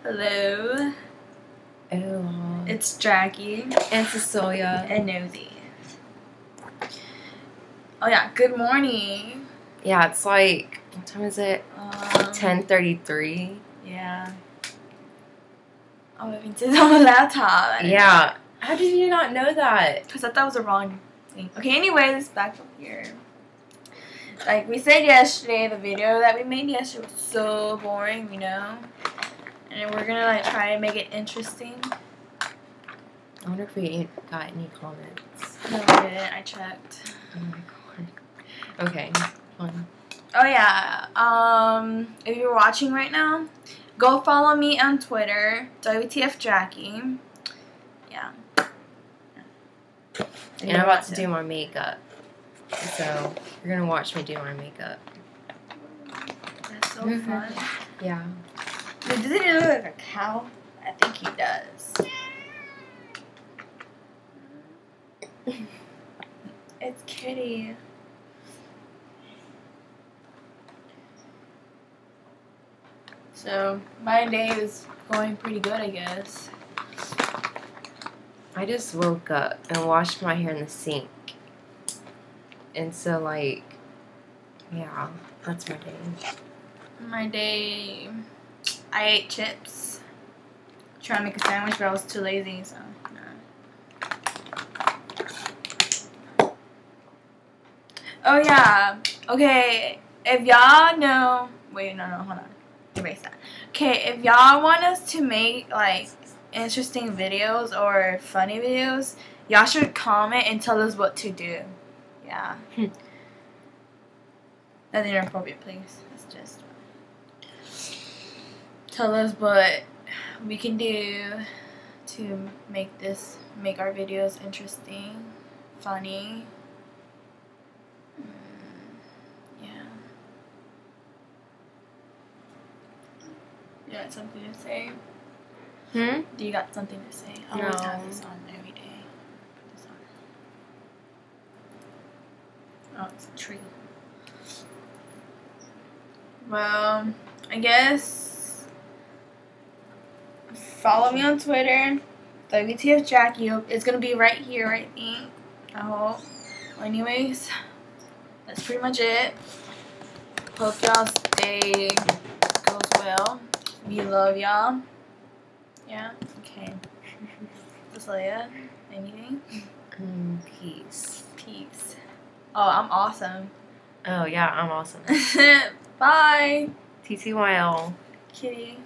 Hello. Oh. It's Jackie. And Cecilia. And Nosy. Oh yeah, good morning. Yeah, it's like, what time is it? 10:33. Yeah. Oh, I've been sitting on the laptop. Yeah. How did you not know that? Because I thought it was the wrong thing. Okay, anyways, back up here. Like we said yesterday, the video that we made yesterday was so boring, you know? And we're gonna like try and make it interesting. I wonder if we got any comments. No, we didn't. I checked. Oh my god. Okay. Fun. Oh yeah. If you're watching right now, go follow me on Twitter, WTF Jackie. Yeah. And I'm about to do my makeup. So you're gonna watch me do my makeup. That's so fun. Yeah. Wait, does he look like a cow? I think he does. It's Kitty. So my day is going pretty good, I guess. I just woke up and washed my hair in the sink. And so, like, yeah, that's my day. My day, I ate chips. Trying to make a sandwich, but I was too lazy, so no. Oh yeah. Okay, if y'all know, wait, no, hold on. Erase that. Okay, if y'all want us to make like interesting videos or funny videos, y'all should comment and tell us what to do. Yeah. That's inappropriate, please. It's just tell us what we can do to make our videos interesting, funny. Yeah. You got something to say? Do you got something to say? I always have this on every day. This on. Oh, it's a tree. Well, I guess follow me on Twitter, WTF Jackie. It's gonna be right here, I think. I hope. Well, anyways, that's pretty much it. Hope y'all stay goes well. We love y'all. Yeah. Okay. Cecilia, anything? Peace. Peace. Oh, I'm awesome. Oh, yeah, I'm awesome. Bye. TTYL. Kitty.